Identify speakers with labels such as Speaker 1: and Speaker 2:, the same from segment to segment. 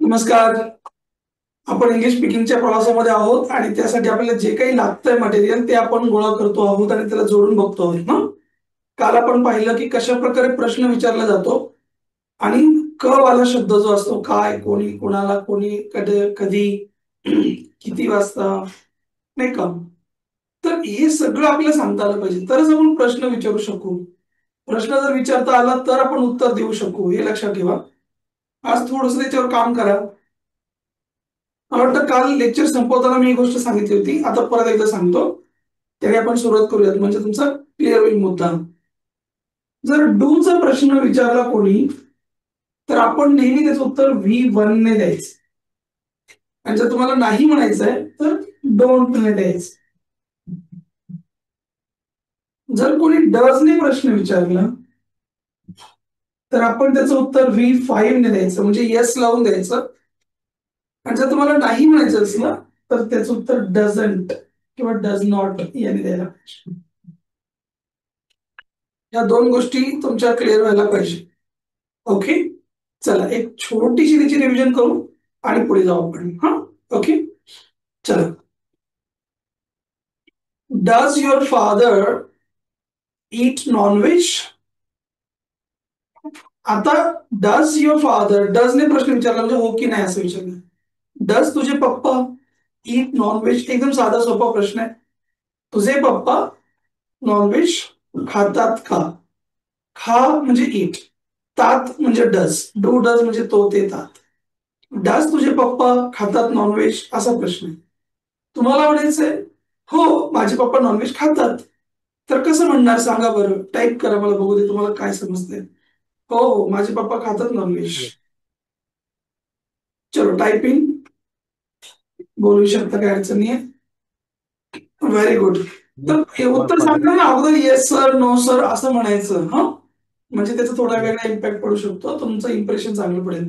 Speaker 1: नमस्कार. आपण इंग्लिश स्पीकिंगच्या प्रवासामध्ये आहोत आणि त्यासाठी आपल्याला जे काही लागतंय मटेरियल ते आपण गोळा करतो आहोत आणि त्याला जोडून बघतो आहोत ना. काल आपण पाहिलं की कशा प्रकारे प्रश्न विचारला जातो आणि क वाला शब्द जो असतो, काय, कोणी, कोणाला, कोणी, कधी, कधी, किती वाजता, नाही का. तर हे सगळं आपल्याला सांगता आलं पाहिजे तरच आपण प्रश्न विचारू शकू. प्रश्न जर विचारता आला तर आपण उत्तर देऊ शकू, हे लक्षात ठेवा. आज थोडंसं त्याच्यावर काम करा. मला वाटतं काल लेक्चर संपवताना मी ही गोष्ट सांगितली होती, आता परत एकदा सांगतो. त्याने आपण सुरुवात करूयात म्हणजे तुमचा क्लिअर होईल मुद्दा. जर डूचा प्रश्न विचारला कोणी तर आपण नेहमी त्याचं उत्तर V1 ने द्यायचं. आणि जर तुम्हाला नाही म्हणायचंय तर डोंट ने द्यायचं. जर कोणी डज ने प्रश्न विचारला तर आपण त्याचं उत्तर V5 ने द्यायचं, म्हणजे येस लावून द्यायचं. आणि जर तुम्हाला नाही म्हणायचं असलं तर त्याचं उत्तर डझंट किंवा डज नॉट याने द्यायला पाहिजे. या दोन गोष्टी तुमच्या क्लिअर व्हायला पाहिजे. ओके, चला एक छोटीशी त्याची रिव्हिजन करू आणि पुढे जाऊ आपण. हा, ओके, चला. Does your father eat non veg? आता डज युअर फादर, डज ने प्रश्न विचारला म्हणजे हो की नाही असं विचारलं. डज तुझे पप्पा ईट नॉनव्हेज? एकदम साधा सोपा प्रश्न आहे. तुझे पप्पा नॉनव्हेज खातात का? खा म्हणजे ईट, तात म्हणजे डज, डू डज म्हणजे तो ते तात. डज तुझे पप्पा खातात नॉनव्हेज असा प्रश्न आहे. तुम्हाला म्हणायचंय हो माझे पप्पा नॉनव्हेज खातात, तर कसं म्हणणार सांगा बरं. टाईप करा, मला बघू दे तुम्हाला काय समजतंय. हो हो माझे पप्पा खातात नॉनव्हेज. चलो टायपिंग, बोलू शकता, काय अडचण नाही. Very good. तर हे उत्तर सांगताना अगोदर येस सर, नो सर असं म्हणायचं. हा, म्हणजे त्याचा थोडा वेगळा इम्पॅक्ट पडू शकतो, तुमचं इम्प्रेशन चांगलं पडेल.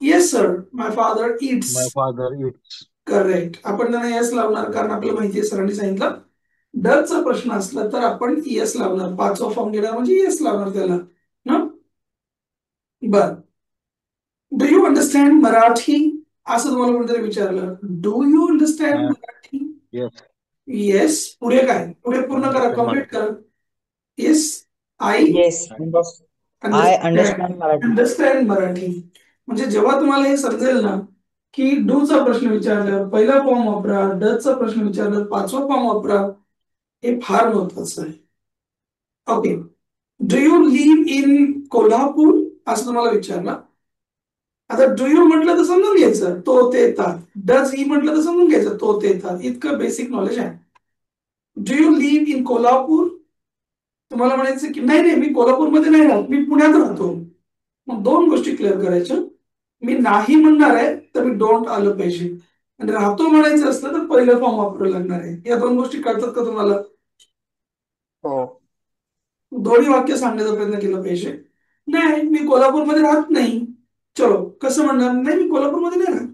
Speaker 1: Yes sir, my father it's.
Speaker 2: My father eats.
Speaker 1: Correct. आपण त्यांना येस लावणार कारण आपल्याला माहिती आहे सरांनी सांगितलं. डजचा प्रश्न असला तर आपण येस लावणार, पाचवा फॉर्म घेणार म्हणजे येस लावणार त्याला ना. बर, डू यू अंडरस्टँड मराठी असं तुम्हाला कोणतरी विचारलं, do you understand
Speaker 2: Uh,
Speaker 1: Marathi?
Speaker 2: yes,
Speaker 1: yes, पुढे काय, पुढे
Speaker 2: I
Speaker 1: पूर्ण करा,
Speaker 2: understand
Speaker 1: कम्प्लीट
Speaker 2: Marathi.
Speaker 1: करा. Yes I
Speaker 3: Yes, I
Speaker 1: understand,
Speaker 3: understand Marathi.
Speaker 1: Understand Marathi. म्हणजे जेव्हा तुम्हाला हे समजेल ना की डू चा प्रश्न विचारल्यावर पहिला फॉर्म वापरा, डच चा प्रश्न विचारल्यावर पाचवा फॉर्म वापरा, हे फार महत्वाचं आहे. Okay, do you leave in Kolhapur असं तुम्हाला विचारलं. आता डू यू म्हटलं तर समजून घ्यायचं तो ते येतात, डज ही म्हटलं तर समजून घ्यायचं तो ते येतात, इतकं बेसिक नॉलेज आहे. Do you leave in Kolhapur, तुम्हाला म्हणायचं की नाही नाही मी कोल्हापूरमध्ये नाही राहत, मी पुण्यात राहतो. मग दोन गोष्टी क्लिअर करायच्या. मी नाही म्हणणार आहे तर मी डोंट आलं पाहिजे, आणि राहतो म्हणायचं असलं तर पहिलं फॉर्म वापरावं लागणार आहे. या दोन गोष्टी कळतात का तुम्हाला?
Speaker 3: हो.
Speaker 1: दोन्ही वाक्य सांगण्याचा प्रयत्न केला पाहिजे. नाही मी कोल्हापूरमध्ये राहत नाही, चलो कसं म्हणणार, नाही मी कोल्हापूरमध्ये नाही राहत.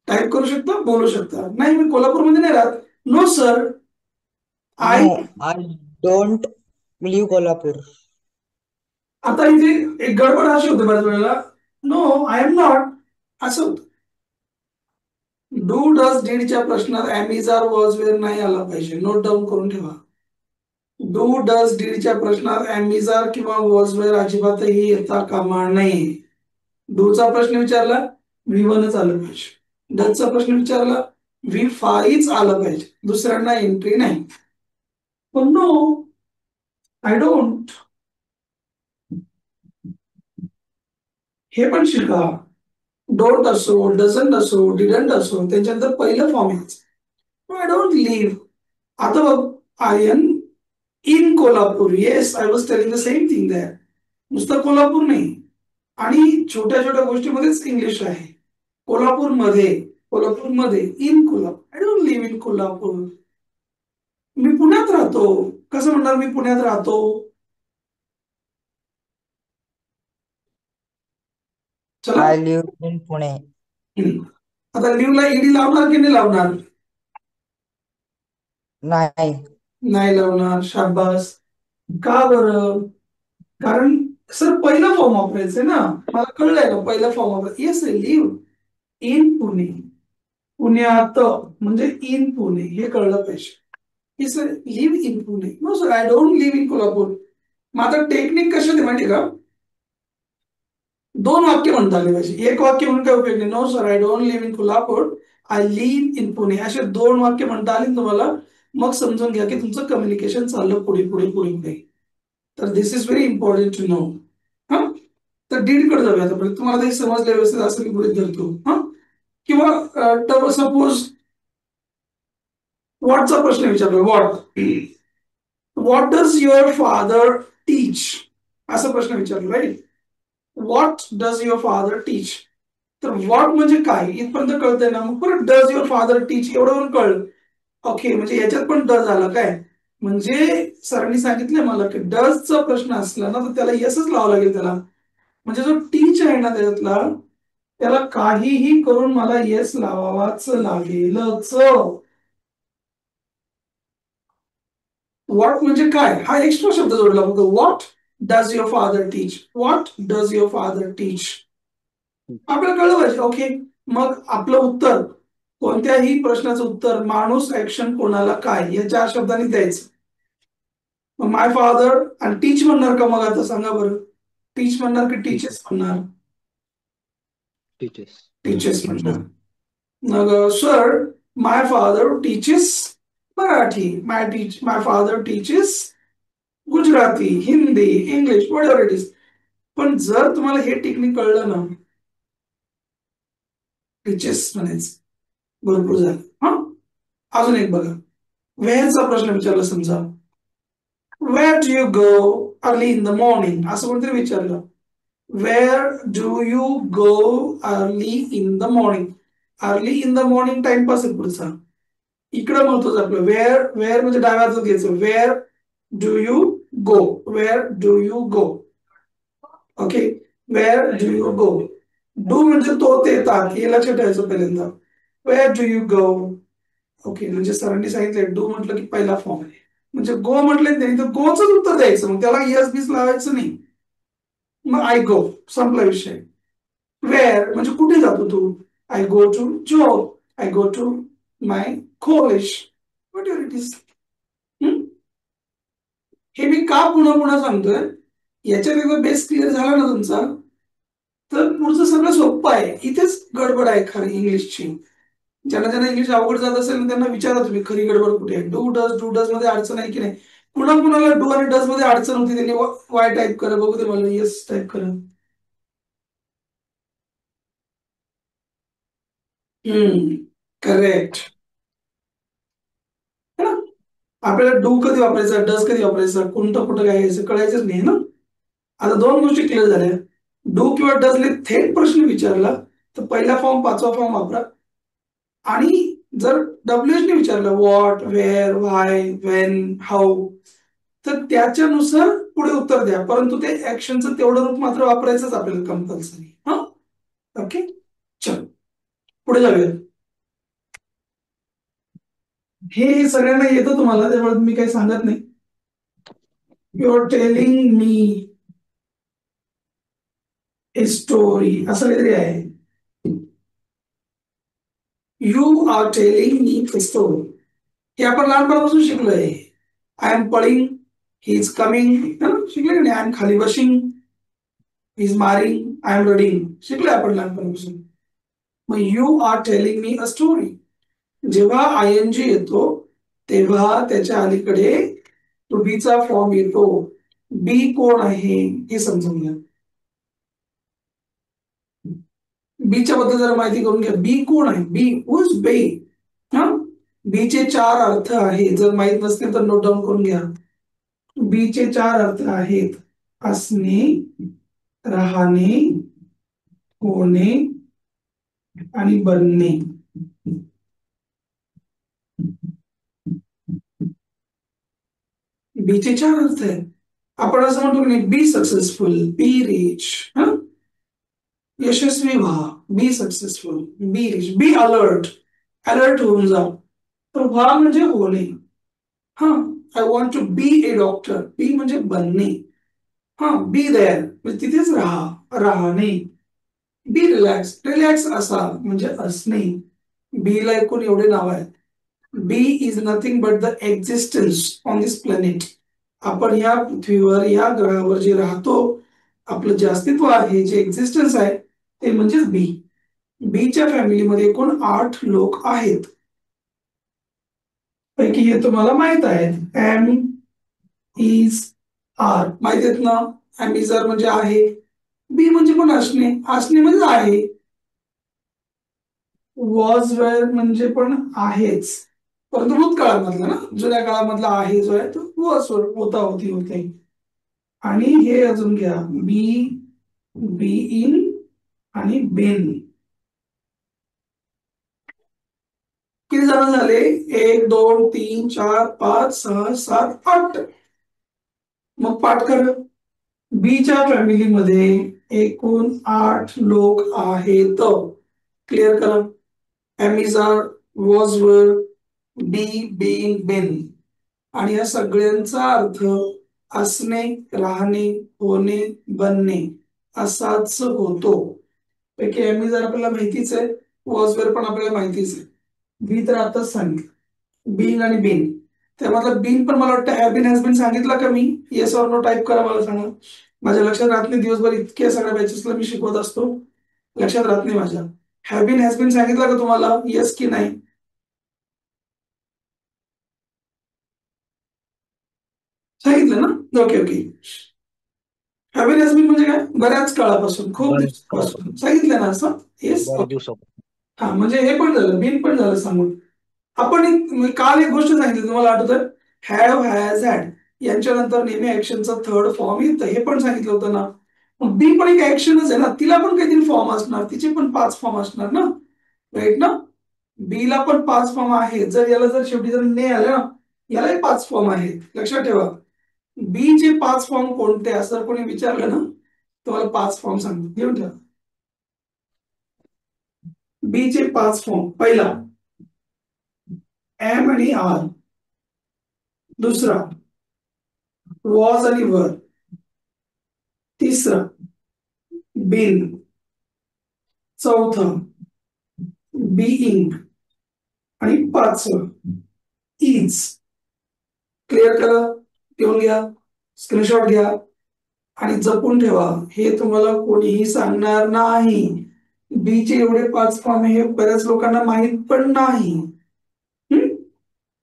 Speaker 1: टाईप करू शकता, बोलू शकता, नाही मी कोल्हापूरमध्ये नाही राहत. No sir I.
Speaker 3: No, I don't leave Kolhapur.
Speaker 1: आता इथे एक गडबड अशी होते बऱ्याच वेळेला, नो आय एम नॉट असं होतं. डू डज डीडच्या प्रश्नात am is are was were नाही आला पाहिजे, नोट डाऊन करून ठेवा. डू डज डीडच्या प्रश्नात एम इज आर किंवा वॉज वेअर अजिबातही येता कामा नये. डूचा प्रश्न विचारला V1च आलं पाहिजे, डजचा प्रश्न विचारला V5च आलं पाहिजे, दुसऱ्यांना एंट्री नाही. पण नो आय डोंट, हे पण शिका. डोंट असो, डझंट असो, डिडंट असो, त्याच्यानंतर पहिलं फॉर्म यायचं. I don't live. आता बघ, I am in Kolhapur, yes I was telling the same thing that. नुसतं कोल्हापूर नाही, आणि छोट्या छोट्या गोष्टीमध्येच इंग्लिश आहे. कोल्हापूरमध्ये, कोल्हापूरमध्ये, in Kolhapur, I don't live in Kolhapur. मी पुण्यात राहतो, कसं म्हणणार मी पुण्यात राहतो. चला.
Speaker 3: I live in Pune.
Speaker 1: आता लिव्हला ईडी लावणार की नाही लावणार?
Speaker 3: नाही.
Speaker 1: नाही लावणार, शाबास. का बरं? कारण सर पहिला फॉर्म वापरायचंय ना, मला कळलंय ना पहिला फॉर्म वापरायचं. येस, लिव्ह इन पुणे, पुण्यात म्हणजे इन पुणे हे कळलं पाहिजे. की sir live in Pune, no sir I don't live in Kolhapur. मग आता टेक्निक कशात आहे माहिती का, दोन वाक्य म्हणता आले पाहिजे. एक वाक्य म्हणून काय उपयोग नाही, no sir I don't live in Kolhapur, I live in Pune. असे दोन वाक्य म्हणता आले तुम्हाला, मग समजून घ्या की तुमचं कम्युनिकेशन चाललं पुढे पुढे पुढे पुढे. तर this is very important to know. हा, तर डीड कडे जाऊया आता. तुम्हाला ते समजलं व्यवस्थित असं मी पुढे धरतो. हा, किंवा सपोज व्हॉटचा प्रश्न विचारला, what does your father teach, असा प्रश्न विचारला, right. What does your father teach, तर व्हॉट म्हणजे काय इथपर्यंत कळतंय ना. मग परत डज युअर फादर टीच एवढं पण कळलं. ओके, म्हणजे याच्यात पण डज आला काय, म्हणजे सरांनी सांगितलं मला की डजचा प्रश्न असला ना तर त्याला येसच लावावं लागेल त्याला. म्हणजे जो टीच आहे ना त्याच्यातला, त्याला काहीही करून मला येस लावावाच लागेलच. व्हॉट म्हणजे काय हा एक्स्ट्रा शब्द जोडला फक्त. What does your father teach, what does your father teach, आपल्याला कळलं पाहिजे. ओके, मग आपलं उत्तर, कोणत्याही प्रश्नाचं उत्तर माणूस ऍक्शन कोणाला काय या चार शब्दांनी द्यायचं. मग माय फादर आणि टीच म्हणणार का मग, आता सांगा बरं. टीच म्हणणार की टीचर्स म्हणणार.
Speaker 2: टीचर्स.
Speaker 1: टीचर्स म्हणणार. मग sir my father teaches Marathi, my father teaches Gujarati, Hindi, English, what ever it is. पण जर तुम्हाला हे टेक्निक कळलं ना, टीचर्स म्हणायचं भरपूर झालं. हा, अजून एक बघा, वेअरचा प्रश्न विचारला समजा, where do you go early in the morning, असं कोणतरी विचारलं. Where do you go early in the morning, early in the morning timepass आहे पुढचा. इकडं महत्वाचं आपलं वेअर, वेअर म्हणजे डाव्या हातात घ्यायचं. Where do you go, where do you go. Okay, where do you go. Do म्हणजे तो ते तात, हे लक्षात ठेवायचं पहिल्यांदा. Where do you go. Okay, म्हणजे सरांनी सांगितलं डू म्हटलं की पहिला फॉर्म आहे, म्हणजे गो म्हटलं नाही तर गोच उत्तर द्यायचं, मग त्याला यस बीस लावायचं नाही. मग आय गो, संपला विषय. वेअर म्हणजे कुठे जातो तू, I go to job, I go to my college, whatever it is. हे मी का पुन्हा पुन्हा सांगतोय, याच्यात एकदा बेस क्लिअर झाला ना तुमचा, तर पुढचं सगळं सोपं आहे. इथेच गडबड आहे खरी इंग्लिशची. ज्यांना ज्यांना इंग्लिश अवघड जात असेल ना त्यांना विचारा तुम्ही खरी गडबड कुठे आहे. डू डज मध्ये अडचण आहे की नाही. कुणा कुणाला डू आणि डज मध्ये अडचण होती त्यांनी वाय टाईप करा बघू दे मला, येस टाईप करा. करेक्ट है ना. आपल्याला डू कधी वापरायचा, डज कधी वापरायचा, कोणतं कुठं काय यायचं कळायचंच नाही ना. आता दोन गोष्टी क्लिअर झाल्या. डू किंवा डजने थेट प्रश्न विचारला तर पहिला फॉर्म पाचवा फॉर्म वापरा. आणि जर डब्ल्यूएच ने विचारलं what, where, why, when, how, तर त्याच्यानुसार पुढे उत्तर द्या, परंतु ते ऍक्शनचं तेवढं रूप मात्र वापरायचंच आपल्याला कंपल्सरी. हा, ओके, चल पुढे जाऊया. हे सगळ्यांना येतं तुम्हाला, त्यामुळे मी काही सांगत नाही. You are telling me a story असं काहीतरी आहे. You are telling me a story, हे आपण लहानपणापासून शिकलोय. आय एम पळिंग, ही इज कमिंग, शिकले नाही. आय एम खाली बशिंग, ही इज मारिंग, आय एम रडिंग, शिकलोय आपण लहानपणापासून. मग you are telling me a story, जेव्हा आय एन जी येतो तेव्हा त्याच्या अलीकडे टू बी चा फॉर्म येतो. बी कोण आहे हे समजून घ्या. बीच्या बद्दल जरा माहिती करून घ्या. बी कोण आहे, बी हु इज बी. हा, बी चे चार अर्थ आहेत, जर माहित नसतील तर नोट डाऊन करून घ्या. बी चे चार अर्थ आहेत, असणे, राहणे, होणे आणि बनणे. बी चे चार अर्थ आहेत. आपण असं म्हणतो की नाही, बी सक्सेसफुल, बी रिच, यशस्वी व्हा, be successful, be rich, be alert, alert होऊन जा. तर व्हा म्हणजे होणे. हा, I want to be a doctor, be म्हणजे बनणे. हा, बी देअर म्हणजे तिथेच राहणे. बी रिलॅक्स, रिलॅक्स असा म्हणजे असणे. बी ला एकूण एवढे नाव आहेत. Be is nothing but the existence on this planet. आपण या पृथ्वीवर या ग्रहावर जे राहतो, आपलं जे अस्तित्व आहे, जे एक्झिस्टन्स आहे, ते म्हणजेच बी. बीच्या फॅमिलीमध्ये एकूण 8 लोक आहेत. पैकी हे तुम्हाला माहित आहेत. एम इज आर माहित आहेत ना. एम इज आर म्हणजे आहे. बी म्हणजे पण असणे, असणे म्हणजे आहे. वॉज वेअर म्हणजे पण आहेच, परंतु भूतकाळामधला ना, जुन्या काळामधला आहे जो आहे तो वॉज होता, होती, होते. आणि हे अजून घ्या, बी, बी इन आणि बिन. किती जण झाले? 1 2 3 4 5 6 7 8. मग पाठ कर. बीच्या फॅमिलीमध्ये एकूण 8 लोक आहेत. क्लिअर करा. एमिझार, वॉजवर, बी, बीइंग, बिन. आणि या सगळ्यांचा अर्थ असणे, राहणे, होणे, बनणे असाच होतो. पैकी एमिझार आपल्याला माहितीच आहे, वॉजवर पण आपल्याला माहितीच आहे. बी तर आताच सांगितलं, बीइंग आणि बिन. त्यामधलं बिन पण मला वाटतं हॅव बीन, हॅज बीन सांगितलं का मी? येस ऑर नो टाईप करा, मला सांगा. माझ्या लक्षात राहत नाही, दिवसभर इतक्या सगळ्या बॅचेसला मी शिकवत असतो, लक्षात राहत नाही माझ्या. हॅव बीन, हॅज बीन सांगितलं का तुम्हाला? येस की नाही? सांगितलं ना? Okay okay. Have been, has been म्हणजे काय? बऱ्याच काळापासून, खूप
Speaker 3: बरेच
Speaker 1: दिवसापासून सांगितलं ना असं? येस.
Speaker 3: बरेच दिवसापासून.
Speaker 1: हा, म्हणजे हे पण झालं, बिन पण झालं सांगून. आपण काल एक गोष्ट सांगितली, तुम्हाला आठवतं? हॅव, हॅज, हॅड यांच्यानंतर नेहमी ऍक्शनचा थर्ड फॉर्म येतं, हे पण सांगितलं होतं ना. मग बी पण एक ऍक्शनच आहे ना, तिला पण काहीतरी फॉर्म असणार, तिचे पण 5 फॉर्म असणार ना, राईट ना. बी ला पण 5 फॉर्म आहेत. जर शेवटी जर ने आलं ना, यालाही 5 फॉर्म आहेत. लक्षात ठेवा. बी चे 5 फॉर्म कोणते असं कोणी विचारलं ना, तुम्हाला 5 फॉर्म सांगतो, घेऊन ठेवा. बी चे 5 फॉर्म. पहिला एम आणि आर. दुसरा वॉज आणि वर. तिसरा बिन. चौथा बीइंग. आणि 5वं इज. क्लिअर करा, घेऊन घ्या, स्क्रीनशॉट घ्या आणि जपून ठेवा. हे तुम्हाला कोणीही सांगणार नाही. बी चे एवढे 5 फॉर्म हे बऱ्याच लोकांना माहित पण नाही.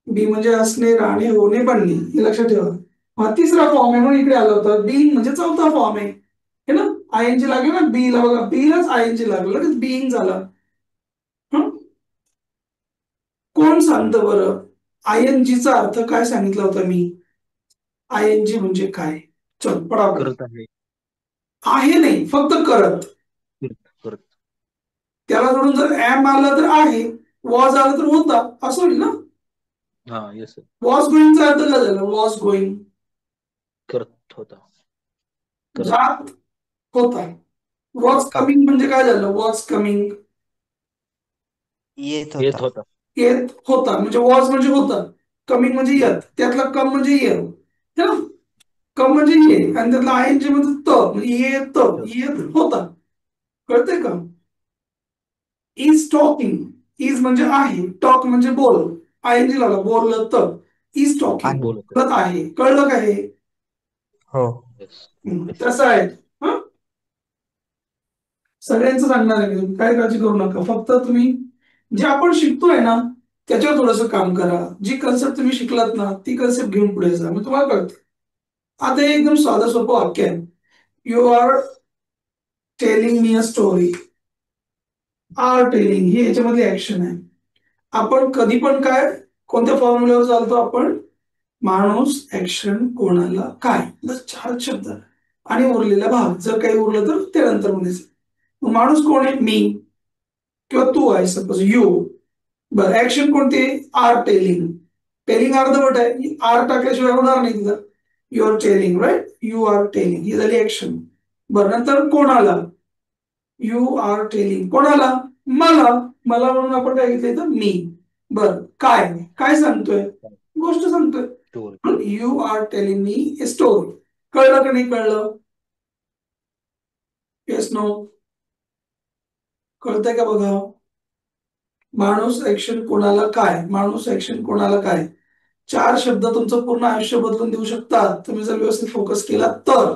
Speaker 1: बी म्हणजे असणे, राहणे, होणे, बनणे, हे लक्षात ठेवा. हा तिसरा फॉर्म आहे म्हणून इकडे आला होता. बीइंग म्हणजे चौथा फॉर्म आहे, है ना. आयएनजी लागेल ना बी ला, बघा बी लाच आयएनजी लागलं, लगेच बीइंग झाला. कोण सांगतं बरं? आयएनजीचा अर्थ काय सांगितला होता मी? आयएनजी म्हणजे काय? चल पडापड.
Speaker 3: करत आहे.
Speaker 1: आहे नाही, फक्त करत.
Speaker 3: करत.
Speaker 1: त्याला जोडून जर एम आलं तर आहे, वॉज आलं तर होता, असं होईल ना.
Speaker 3: हा, येस.
Speaker 1: वॉज गोईंगचा अर्थ काय झाला? वॉज गोईंग,
Speaker 3: करत होता. करत.
Speaker 1: जात होता. वॉज कमिंग म्हणजे काय झालं? वॉज कमिंग,
Speaker 3: येत
Speaker 2: येत
Speaker 3: होता.
Speaker 2: होता.
Speaker 1: येत होता. म्हणजे वॉज म्हणजे होता, कमिंग म्हणजे येत, त्यातला कम म्हणजे ये, है ना. कम म्हणजे ये आणि त्यातला आयएनजी म्हणजे त, म्हणजे येत होता. कळतंय का? Is talking. इज म्हणजे आहे, टॉक म्हणजे बोल, आयएनजी लावला, बोललं तर इज टॉकिंग,
Speaker 3: बोलत
Speaker 1: बोलत आहे. कळलं का हे?
Speaker 3: हो.
Speaker 1: तसं आहे. हा, सगळ्यांचं सांगणार आहे मी, काय काळजी करू नका. फक्त तुम्ही जे आपण शिकतोय ना, त्याच्यावर थोडंसं काम करा. जी कन्सेप्ट तुम्ही शिकलात ना, ती कन्सेप्ट घेऊन पुढे जा, मग तुम्हाला कळतं. आता हे एकदम साधं सोपं वाक्य आहे. You are telling me a story. Are telling ही याच्यामधली ऍक्शन आहे. आपण कधी पण काय, कोणत्या फॉर्म्युल्यावर चालतो आपण? माणूस, ऍक्शन, कोणाला, काय, बस 4 शब्द. आणि उरलेला भाग, जर काही उरलं तर ते नंतर म्हणायचं. मग माणूस कोण आहे? मी किंवा तू आहे, सपोज यू. बरं, ऍक्शन कोणती? Are telling. टेलिंग अर्धवट आहे, आर टाकल्याशिवाय होणार नाही तिथं. You are telling, right. You are telling ही झाली ऍक्शन. बरं, नंतर कोणाला? यू आर टेलिंग कोणाला? मला. मला म्हणून आपण काय घेतलं इथं? मी. बरं, काय सांगतोय? गोष्ट सांगतोय.
Speaker 2: Story.
Speaker 1: You are telling me a story. कळलं का नाही कळलं? Yes no? कळतंय का बघा? माणूस ऍक्शन कोणाला काय, माणूस ऍक्शन कोणाला काय, 4 शब्द तुमचं पूर्ण आयुष्य बदलून देऊ शकतात तुम्ही जर व्यवस्थित फोकस केला तर.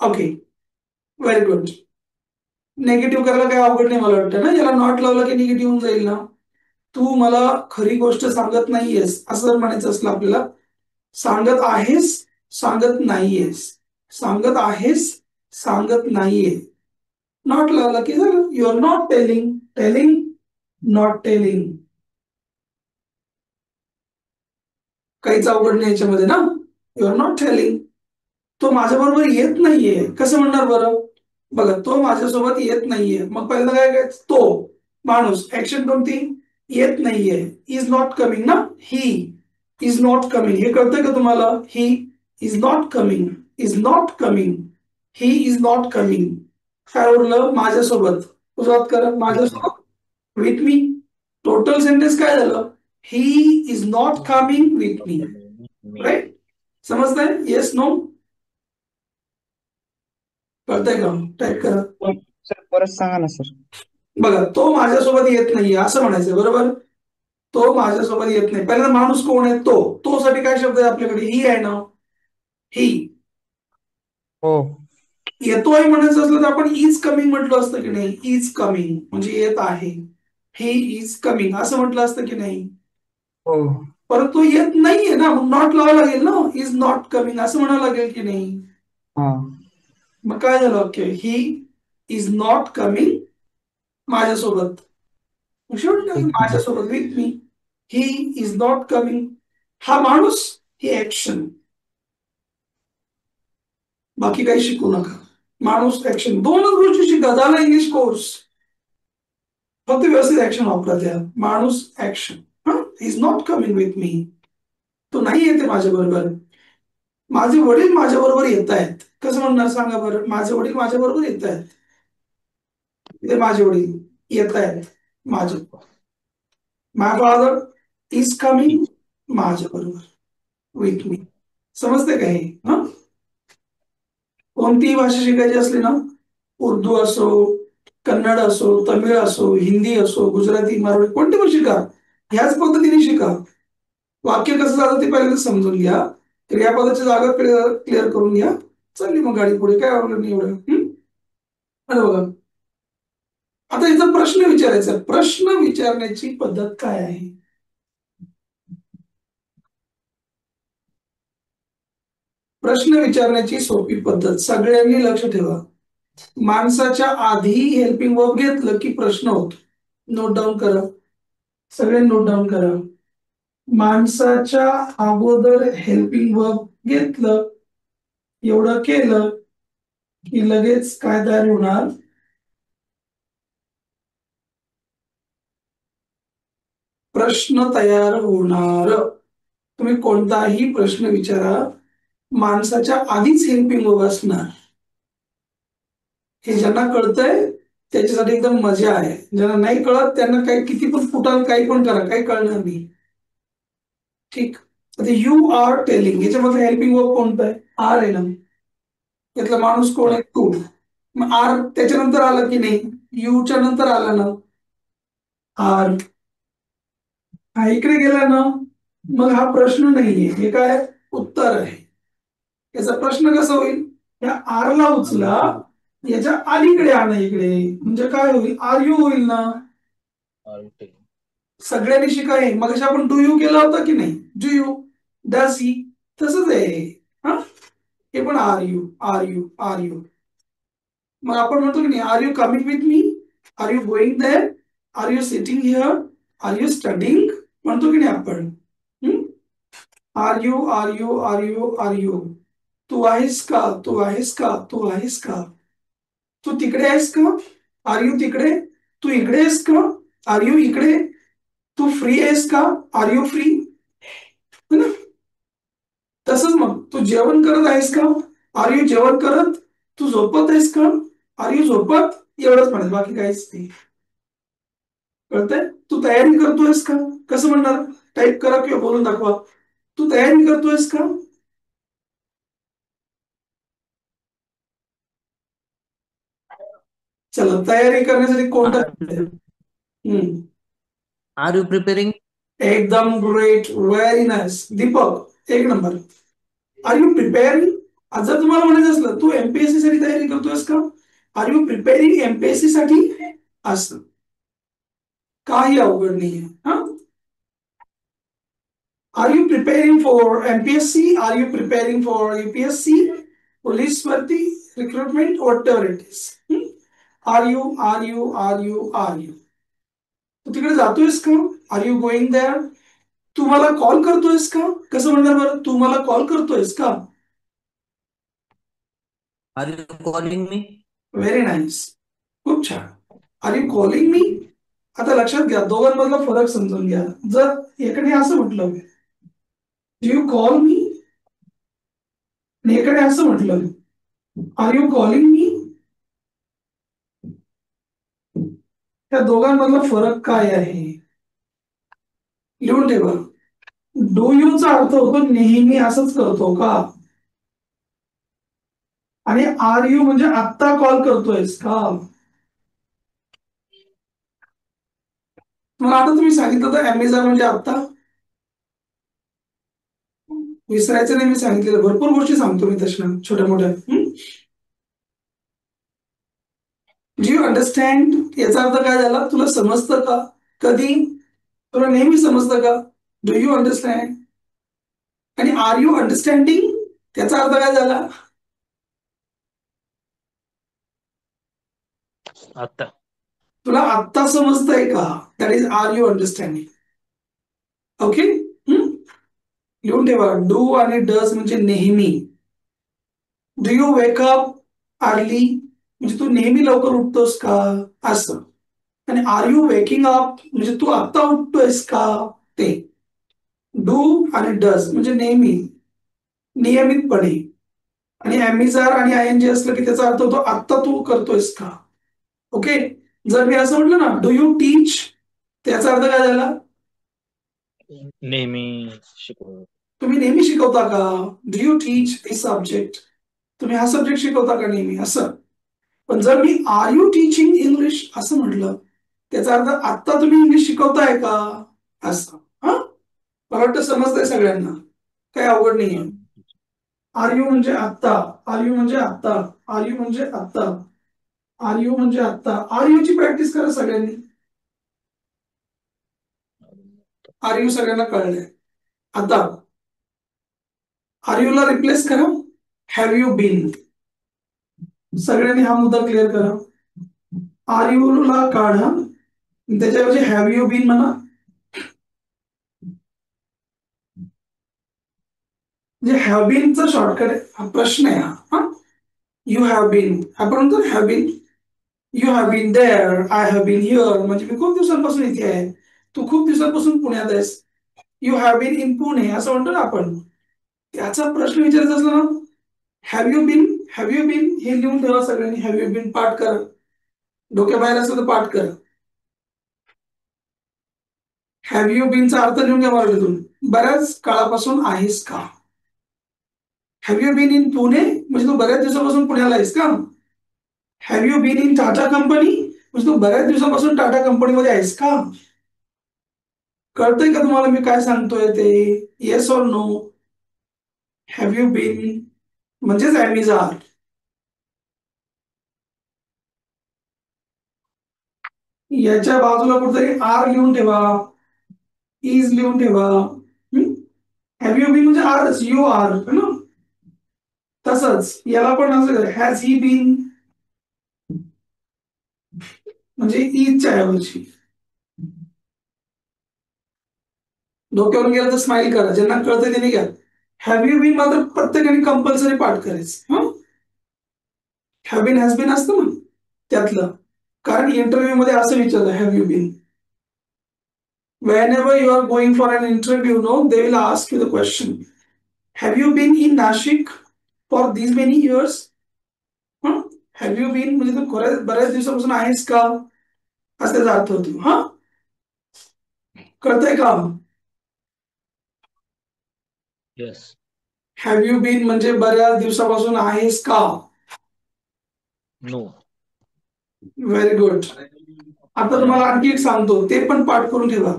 Speaker 1: Okay, very good. निगेटिव्ह करायला काही अवघड नाही मला वाटतं ना, याला नॉट लावलं की निगेटिव्ह होऊन जाईल ना. तू मला खरी गोष्ट सांगत नाहीयेस असं जर म्हणायचं असलं आपल्याला, सांगत आहेस, सांगत नाहीयेस, सांगत आहेस, सांगत नाहीये, नॉट लावला की झालं, you are not telling, telling, not telling. काहीच अवघड नाही याच्यामध्ये ना. You are not telling. तो माझ्याबरोबर येत नाहीये कसं म्हणणार बरं? बघा, तो माझ्यासोबत येत नाहीये, मग पहिल्यांदा काय काय, तो माणूस, ऍक्शन कोणती, येत नाहीये, इज नॉट कमिंग ना, ही इज नॉट कमिंग. हे कळतंय का तुम्हाला? ही is not coming, is not coming, he is not coming. काय उरलं? माझ्यासोबत. सुरुवात करा, माझ्यासोबत, विथ मी. टोटल सेंटेन्स काय झालं? He is not coming with me.
Speaker 3: Me.
Speaker 1: Right? समजतंय? Yes no? कळतंय का? टाईप करा.
Speaker 2: सर परत सांगा ना सर.
Speaker 1: बघा, तो माझ्यासोबत येत नाहीये असं म्हणायचं, बरोबर? तो माझ्यासोबत येत नाही. पहिल्यांदा माणूस कोण आहे? तो. तो साठी काय शब्द आहे आपल्याकडे? ही आहे ना, ही.
Speaker 2: हो
Speaker 1: येतोय म्हणायचं असलं तर आपण इज कमिंग म्हटलं असतं की नाही? इज कमिंग म्हणजे येत आहे. ही इज कमिंग असं म्हटलं असतं की नाही?
Speaker 2: हो
Speaker 1: परंतु तो येत नाहीये ना, मग नॉट लावावं लागेल ना, इज नॉट कमिंग असं म्हणावं लागेल की नाही?
Speaker 2: हा
Speaker 1: मग काय झालं वाक्य? ही इज नॉट कमिंग माझ्यासोबत. शेवटी काय?
Speaker 2: ठीक आहे.
Speaker 1: माझ्यासोबत, with me. He is not coming. हा माणूस, ही ऍक्शन. बाकी काही शिकू नका. माणूस, ऍक्शन, दोनच गोष्टी शिका, झाला इंग्लिश कोर्स. फक्त व्यवस्थित ऍक्शन वापरा त्या. माणूस, action. Is not coming with मी. तो नाही येते माझ्या बरोबर. माझे वडील माझ्या बरोबर येत आहेत. कसं म्हणणार सांगा बरं? माझे वडील माझ्या बरोबर येत आहेत. ते माझे वडील येत आहेत माझे. माय फादर इज कमिंग माझ्या बरोबर, विथ मी. समजते का हे? कोणतीही भाषा शिकायची असली ना, उर्दू असो, कन्नड असो, तमिळ असो, हिंदी असो, गुजराती, मराठी, कोणती पण शिका, ह्याच पद्धतीने शिका. वाक्य कसं झालं ते पहिल्यांदा समजून घ्या, क्रियापदाची जागा क्लिअर करून घ्या, चालली मग गाडी पुढे. काय आवडलं नाही एवढं. अरे बघा, आता इथं प्रश्न विचारायचा. प्रश्न विचारण्याची पद्धत काय आहे? प्रश्न विचारण्याची सोपी पद्धत सगळ्यांनी लक्ष ठेवा. माणसाच्या आधी हेल्पिंग वर्ब घेतलं की प्रश्न होतो. नोट डाऊन करा, सगळे नोट डाऊन करा. माणसाच्या अगोदर हेल्पिंग वर्ब घेतलं, एवढं केलं की लगेच काय तयार होणार? प्रश्न तयार होणार. तुम्ही कोणताही प्रश्न विचारा, माणसाच्या आधीच हेल्पिंग वर्ब असणार. हे ज्यांना कळतंय त्याच्यासाठी एकदम मजा आहे. ज्यांना नाही कळत त्यांना काही किती पण फुटाल, काही पण करा, काही कळणार नाही. ठीक. आता यू आर टेलिंग, याच्यामध्ये हेल्पिंग वर्ब कोणतं आहे? आर आहे ना. यातला माणूस कोण आहे? तू. मग आर त्याच्यानंतर आला की नाही? यूच्या नंतर आला ना आर. हा इकडे गेला ना, मग हा प्रश्न नाहीये, हे काय? उत्तर आहे. याचा प्रश्न कसा होईल? या आरला उचला, याच्या अलीकडे आणा इकडे, म्हणजे काय होईल? आर यू होईल ना. सगळ्यांनी शिका हे. मग आपण डू यू केला होता की नाही? डू यू, डस ही, तसंच आहे. हा, हे पण are you, are you, are you. मग आपण म्हणतो की नाही, are you coming with me, are you going there, are you sitting here, are you studying, म्हणतो की नाही आपण? Are you, are you, are you, are you. तू आहेस का, तू आहेस का, तू आहेस का, तू तिकडे आहेस का, आर यू तिकडे, तू इकडे आहेस का, आर यू इकडे, तू फ्री आहेस का, आर यू फ्री. तसंच मग तू जेवण करत आहेस का, आर यू जेवण करत, तू झोपत आहेस का, आर यू झोपत. एवढंच म्हणत, बाकी काहीच नाही. कळतंय? तू तयारी करतोयस का, कसं म्हणणार? टाईप करा किंवा बोलून दाखवा. तू तयारी करतोयस का. चला, तयारी करण्यासाठी कोणता हम्म,
Speaker 4: आर यू प्रिपेरिंग?
Speaker 1: एकदम ग्रेट, व्हेरी नाईस. दीपक, एक नंबर. R you preparing? जर तुम्हाला म्हणायचं असलं तू एमपीएससी साठी तयारी करतोयस का, आर यू प्रिपेअरिंग एमपीएससी साठी, असं काही अवघड नाहीये. हा, are you preparing for MPSC, are you preparing for UPSC, police भरती, recruitment, whatever it is. Are you, are you, are you, are you. तू तिकडे जातोयस का, आर यू गोइंग देअर? तू मला कॉल करतोयस का, कसं म्हणणार बरं, तू मला कॉल करतोयस का?
Speaker 4: Are you calling me?
Speaker 1: Very nice, खूप छान. Are you calling me? आता लक्षात घ्या, दोघांमधला फरक समजून घ्या. जर एकाने असं म्हटलं, डू यू कॉल मी, आणि एकाने असं म्हटलं, आर यू कॉलिंग मी, त्या दोघांमधला फरक काय आहे लिहून ठेवा. डू यू चा अर्थ होतो नेहमी असंच करतो का, आणि आर यू म्हणजे आत्ता कॉल करतोयस का. मला आता तुम्ही सांगितलं तर अमेझॉन म्हणजे आत्ता, विसरायचं नाही. मी सांगितलेलं भरपूर गोष्टी सांगतो मी तशा छोट्या मोठ्या. डू यू अंडरस्टँड याचा अर्थ काय झाला, तुला समजतं का, कधी, तुला नेहमी समजतं का, डू यू अंडरस्टँड. आणि आर यू अंडरस्टँडिंग त्याचा अर्थ काय झाला,
Speaker 3: आता.
Speaker 1: तुला आत्ता समजतंय का, that is are you understanding. Okay, लिहून ठेवा. डू आणि डज म्हणजे नेहमी. डू यू वेकअप अर्ली म्हणजे तू नेहमी लवकर उठतोस का, असं. आणि आर यू वेकिंग अप म्हणजे तू आत्ता उठतोयस का, ते. डू आणि डज म्हणजे नेहमी, नियमितपणे. आणि अमेझॉन आणि आय एन जी असलं की त्याचा अर्थ होतो आत्ता तू करतोयस का. ओके, जर मी असं म्हटलं ना, डू यू टीच, त्याचा अर्थ काय झाला,
Speaker 3: नेहमी शिकव.
Speaker 1: तुम्ही नेहमी शिकवता का, do you teach this subject, तुम्ही हा सब्जेक्ट शिकवता का नेहमी, असं. पण जर मी आर यू टीचिंग इंग्लिश असं म्हटलं, त्याचा अर्थ आत्ता तुम्ही इंग्लिश शिकवताय का, असं. हा, मला वाटतं समजतंय सगळ्यांना, काही अवघड नाहीये. आर यू म्हणजे आत्ता, आर यू म्हणजे आत्ता, आर यू म्हणजे आत्ता, आर यू म्हणजे आत्ता. आर यू ची प्रॅक्टिस करा सगळ्यांनी. आर यू सगळ्यांना कळलंय. आता आर यू ला रिप्लेस करा हॅव यू बीन. सगळ्यांनी हा मुद्दा क्लिअर करा. आर यू ला काढा, त्याच्याऐवजी हॅव यू बीन म्हणा. म्हणजे हॅव बीनचा शॉर्टकट आहे, हा प्रश्न आहे हा. यू हॅव बीन, आपण म्हणतो have been, you have been there, I have been here, म्हणजे मी खूप दिवसांपासून इथे आहे, तू खूप दिवसांपासून पुण्यात आहेस. You have been in Pune असं म्हणतो ना आपण. त्याचा प्रश्न विचारायचा असला ना, have you been, have you been हे लिहून ठेवा सगळ्यांनी. हॅव यू बीन पाठ करा, डोक्याबाहेर असलं तर पाठ करा. हॅव यू बीनचा अर्थ लिहून घ्या मराठीतून, बऱ्याच काळापासून आहेस का. Have you bin in Pune म्हणजे तू बऱ्याच दिवसापासून पुण्याला आहेस का. Have you been in Tata company म्हणजे तू बऱ्याच दिवसापासून टाटा कंपनीमध्ये आहेस का. कळतंय का तुम्हाला मी काय सांगतोय ते, yes or no. Have you been म्हणजेच अमेझॉन. याच्या बाजूला कुठेतरी आर लिहून ठेवा, इज लिहून ठेवा. हॅव यू बीन म्हणजे आर, यू आर ना. तसंच याला पण असं हॅज ही बीन म्हणजे इजच्या ऐवजी. डोक्यावरून गेलं तर स्माइल करा, ज्यांना कळतंय त्यांनी घ्या. हॅव यू बीन मात्र प्रत्येकाने कंपल्सरी पाठ करायचं. हॅव बीन हॅज बीन असतं ना त्यातलं, कारण इंटरव्ह्यू मध्ये असं विचारलं have you been. Whenever you are going for an interview, no, they will ask you the question, have you been in Nashik for these many years? Have you been म्हणजे तू बऱ्याच दिवसापासून आहेस का, असा त्याचा अर्थ होतो. हा, कळतंय का.
Speaker 3: येस.
Speaker 1: हॅव यू बीन म्हणजे बऱ्याच दिवसापासून आहेस का.
Speaker 3: नो.
Speaker 1: Very good. आता तुम्हाला आणखी एक सांगतो, ते पण पाठ करून ठेवा.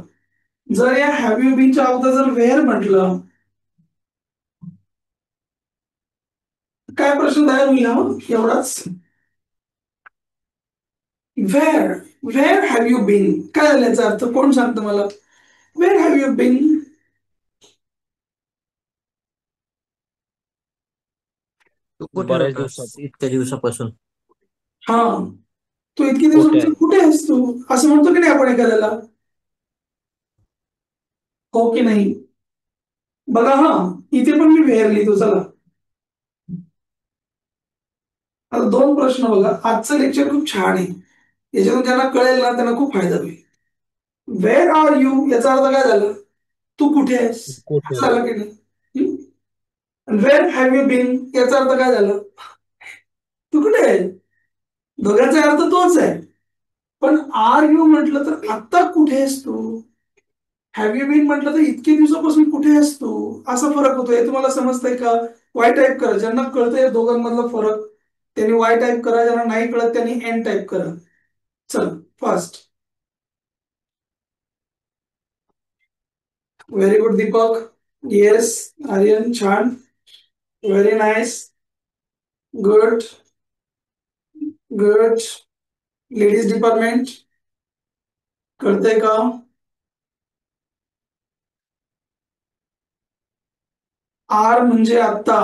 Speaker 1: जर या हॅव यू बीनच्या अगोदर जर वेअर म्हटलं, काय प्रश्न तयार होईल हा? एवढाच. Where where have you been, काय झालं याचा अर्थ? कोण सांगतं मला? Where have you been?
Speaker 4: तू कुठे
Speaker 3: बऱ्याच
Speaker 4: होतास
Speaker 3: दिवसात
Speaker 4: इतक्या दिवसापासून?
Speaker 1: हा, तू इतकी
Speaker 3: कुठे आहे?
Speaker 1: दिवसापासून कुठे आहेस तू, असं म्हणतो की नाही आपण एखाद्याला? हो की नाही? बघा हा, इथे पण मी वेअर लिहितो. चला आता दोन प्रश्न बघा. आजचं लेक्चर खूप छान आहे, याच्यातून ज्यांना कळेल ना त्यांना खूप फायदा होईल. वेअर आर यू याचा अर्थ काय झाला? तू कुठे आहेस,
Speaker 3: कुठे
Speaker 1: असं
Speaker 3: आहे?
Speaker 1: झालं की नाही? वेअर हॅव यू बीन याचा अर्थ काय झाला? तू कुठे आहे. दोघांचा अर्थ तोच आहे, पण आर यू म्हटलं तर आता कुठे आहेस तू, हॅव यू बीन म्हटलं तर इतके दिवसापासून कुठे आहेस तू, असा फरक होतोय. तुम्हाला समजतंय का? वाय टाईप करा, ज्यांना कळतंय दोघांमधला फरक त्यांनी वाय टाईप करा, ज्यांना नाही कळत त्यांनी एन टाईप करा. चल fast. Very good Deepak. Yes Aryan, छान. Very nice. Good good. Ladies department, कळतंय का? आर म्हणजे आता,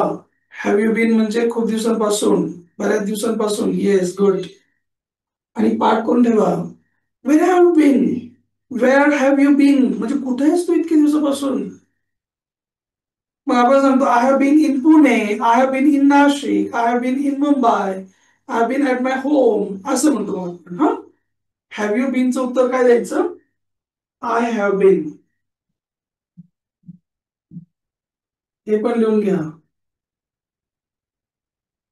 Speaker 1: हॅव यू बीन म्हणजे खूप दिवसांपासून, बऱ्याच दिवसांपासून. Yes good. आणि पाठ करून ठेवा. Where have been, where have you been म्हणजे कुठे आहेस तू इतके दिवसापासून. मग आपण सांगतो I have been in Pune, I have been in Nashik, I have been in Mumbai, I have been at my home, असं म्हणतो आपण. हा, हॅव यू बीनचं उत्तर काय द्यायचं? I have been. हे पण लिहून घ्या.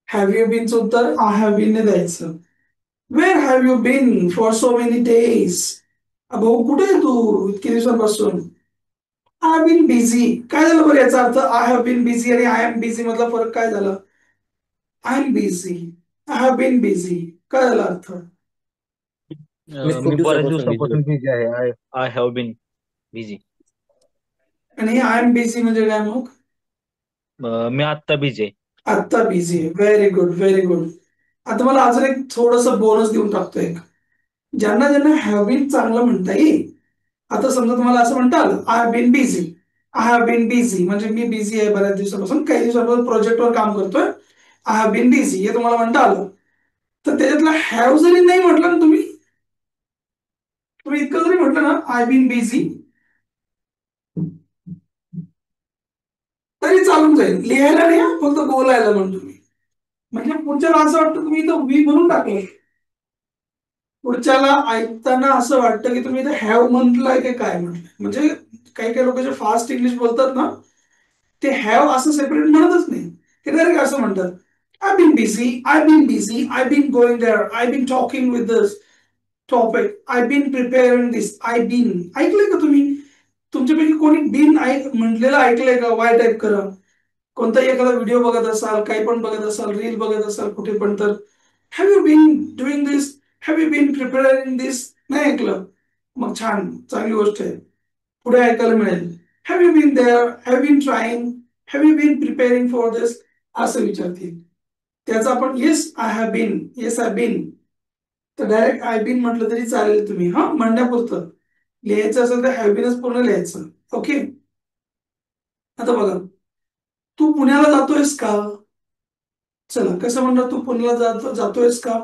Speaker 1: हॅव यू बीनचं उत्तर आय हॅव बीन ने द्यायचं. Where have you been for so many days, भाऊ कुठे आहे तू इतके दिवसांपासून? I have been busy. काय झालं बरं याचा अर्थ? आय हॅव बीन बिझी आणि आय एम बिझी मधला फरक काय झाला? I am busy, I have been busy, काय झाला अर्थ?
Speaker 2: मी
Speaker 3: मी
Speaker 2: खूप
Speaker 3: बऱ्याच
Speaker 2: दिवसापासून बिझी
Speaker 3: दिवसापासून
Speaker 2: होतो.
Speaker 3: बिझी आहे. I I have been busy.
Speaker 1: आणि हे आय एम बिझी म्हणजे काय मग?
Speaker 3: मी आत्ता बिझी आहे.
Speaker 1: आत्ता बिझी आहे. Very good very good. आता मला अजून एक थोडस बोनस देऊन टाकतो एक, ज्यांना ज्यांना हॅव बीन चांगलं म्हणता येईल. आता समजा तुम्हाला असं म्हणता आलं I have been busy, I have been busy म्हणजे मी बिझी आहे बऱ्याच दिवसापासून, काही दिवसापासून प्रोजेक्टवर काम करतोय, आय हॅव बीन बिझी हे तुम्हाला म्हणता आलं. तर त्याच्यातला हॅव जरी नाही म्हटलं ना तुम्ही, तुम्ही इतकं जरी म्हटलं ना आय बीन बिझी, तरी चालून जाईल. लिहायला नाही हं, फक्त बोलायला म्हणतो मी. म्हणजे पुढच्याला असं वाटतं तुम्ही इथं वी म्हणून टाकलं, पुढच्याला ऐकताना असं वाटतं की तुम्ही इथं हॅव म्हटलंय की काय म्हटलंय. म्हणजे काही काही लोक जे फास्ट इंग्लिश बोलतात ना, ते हॅव असं सेपरेट म्हणतच नाही, ते डायरेक्ट असं म्हणतात I been busy, I been busy, I been going there, I been talking with this topic, I been preparing this. I been ऐकलंय का तुम्ही? तुमच्यापैकी कोणी बीन म्हटलेलं ऐकलंय का? वाय टाईप करा. कोणताही एखादा व्हिडिओ बघत असाल, काही पण बघत असाल, रील बघत असाल कुठे पण, तर have you been doing this, have you been preparing this, नाही ऐकलं? मग छान, चांगली गोष्ट आहे. पुढे ऐकायला मिळेल. Have you been there, have been trying, have you been preparing for this, असं विचारतील. त्याचा आपण yes I have been, yes I been, तर डायरेक्ट आय बीन म्हटलं तरी चालेल. तुम्ही हा म्हणण्यापुरतं लिहायचं असेल तर हॅव बीनच पूर्ण लिहायचं. ओके. आता बघा, तू पुण्याला जातोयस का? चला कसं म्हणणार, तू पुण्याला जातोयस का?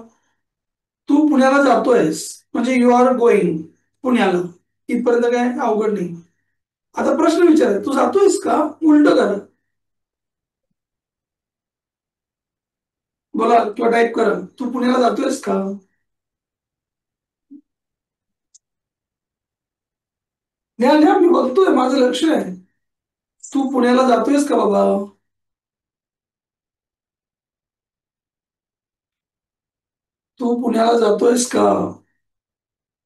Speaker 1: तू पुण्याला जातोयस म्हणजे यू आर गोईंग पुण्याला, इथपर्यंत काय अवघड नाही. आता प्रश्न विचार, तू जातोयस का? उलट करा, बोला किंवा टाईप करा, तू पुण्याला जातोयस का? लिहा लिहा, मी बघतोय, माझं लक्ष आहे. तू पुण्याला जातोयस का बाबा? तू पुण्याला जातोयस का?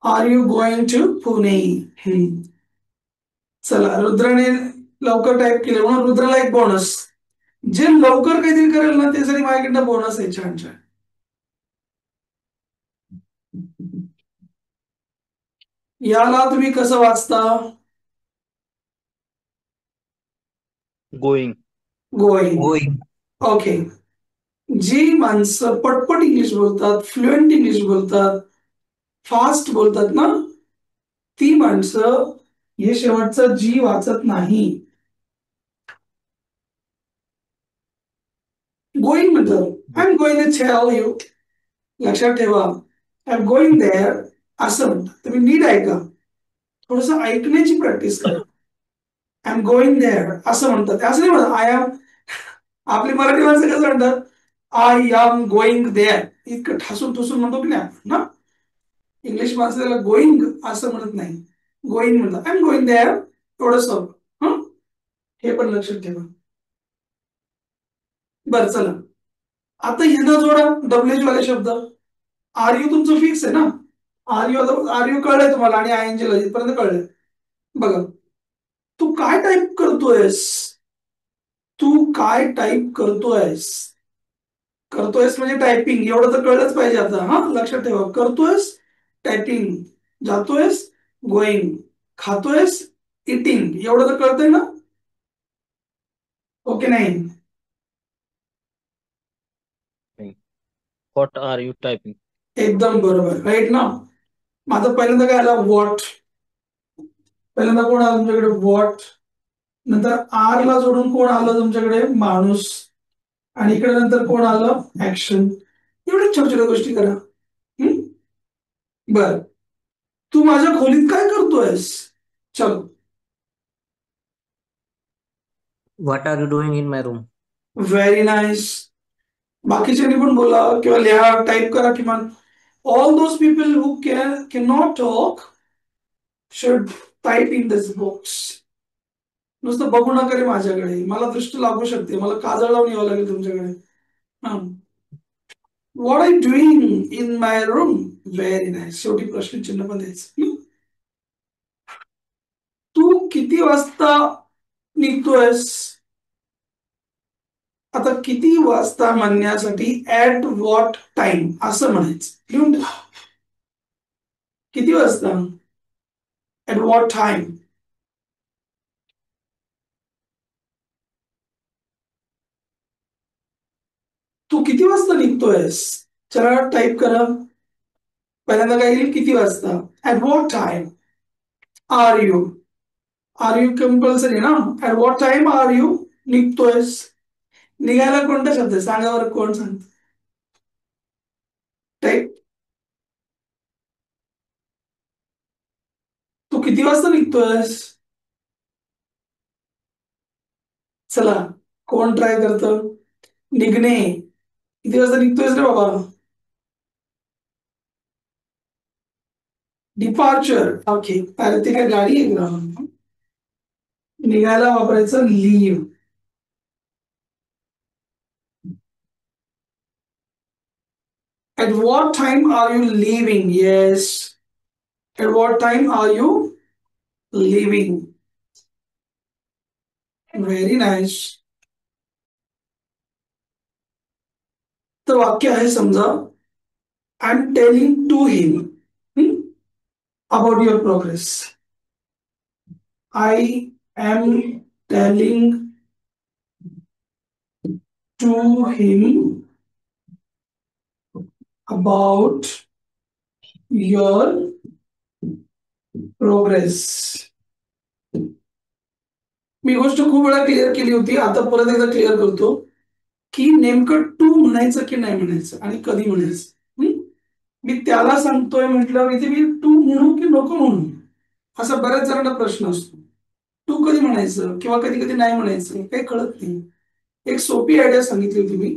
Speaker 1: Are you going to Pune? चला, रुद्राने लवकर टाईप केलं म्हणून रुद्राला एक बोनस. जे लवकर काहीतरी करेल ना त्यासाठी माझ्याकडनं बोनस आहे छान छान. याला तुम्ही कसं वाचता?
Speaker 3: गोईंग.
Speaker 1: गोईंग.
Speaker 4: गोईंग.
Speaker 1: ओके. जी माणसं पटपट इंग्लिश बोलतात, फ्लुएंट इंग्लिश बोलतात, फास्ट बोलतात ना, ती माणसं हे शेवटचं जी वाचत नाही. गोईंग म्हणतात I am going to tell you. लक्षात ठेवा, आय एम गोईंग देअर असं म्हणतात. तुम्ही नीट ऐका, थोडस ऐकण्याची प्रॅक्टिस करा. आय एम गोईंग देअर असं म्हणतात, असं नाही म्हणत आय एम. आपली मराठी माणसं कसं म्हणतात, आय एम गोईंग देअर, इतकं ठासून ठुसून म्हणतो की नाही आपण ना. इंग्लिश माणसं त्याला गोईंग असं म्हणत नाही, गोईंग म्हणतात. आय एम गोईंग देअर, थोडस. हे पण लक्षात ठेवा. बरं चला, आता ह्यांना जोडा डब्ल्यूएच वाले शब्द. आर यू तुमचं फिक्स आहे ना. आर यू कळलंय तुम्हाला आणि आय एन जी इथपर्यंत कळलंय. बघा, तू काय टाईप करतोयस, तू काय टाईप करतोयस. करतोयस म्हणजे टायपिंग, एवढं तर कळलंच पाहिजे आता. हा लक्षात ठेवा, करतोयस टायपिंग, जातोयस गोईंग, खातोयस इटिंग, एवढं तर कळतंय ना. ओके नाही?
Speaker 3: What are you typing?
Speaker 1: एकदम बरोबर, राईट ना. माझं पहिल्यांदा काय आलं, वॉट. पहिल्यांदा कोण आलं तुमच्याकडे, वॉट. नंतर आर ला जोडून कोण आलं तुमच्याकडे, माणूस. आणि इकडे नंतर कोण आलं, ऍक्शन. एवढ्या छोट्या छोट्या गोष्टी करा. बर, तू माझ्या खोलीत काय करतोयस. चलो.
Speaker 4: What are you doing in my room?
Speaker 1: Very nice. बाकीच्यांनी पण बोला किंवा लिहा, टाईप करा किमान. All those people who can not talk should type in this box. नुसतं बघू नका रे माझ्याकडे, मला दृष्टी लागू शकते, मला काजळ लावून यावं लागेल तुमच्याकडे. What are you doing in my room. Very nice. शेवटी प्रश्नचिन्ह पण द्यायचं. तू किती वाजता निघतोयस. आता किती वाजता म्हणण्यासाठी ऍट व्हॉट टाइम असं म्हणायचं. लिहून ठेवा. किती वाजता, ऍट व्हॉट टाइम. तू किती वाजता निघतोयस. चला टाईप करा. पहिल्यांदा काय येईल, किती वाजता. At what time are you. Are you compulsory ना. At what time are you निघतोयस. निघायला कोणता शब्द आहे सांगा बरं, कोण सांगत. टाईप. तू किती वाजता निघतोयस. चला, कोण ट्राय करतं. निघणे, किती वाजता निघतोयस रे बाबा. डिपार्चर. ओके, अरे ते काय गाडी आहे का. निघायला वापरायचं leave. At what time are you leaving? Yes. At what time are you leaving? Very nice. तर वाक्य आहे समजा, I am telling to him about your progress. I am telling to him about your progress. मी गोष्ट खूप वेळा clear केली होती, आता परत एकदा क्लिअर करतो की नेमकं टू म्हणायचं की नाही म्हणायचं आणि कधी म्हणायचं. मी त्याला सांगतोय म्हटलं इथे मी टू म्हणू की नको म्हणू, असा बऱ्याच जणांना प्रश्न असतो. टू कधी म्हणायचं किंवा कधी कधी नाही म्हणायचं काही कळत नाही. एक सोपी आयडिया सांगितली होती मी.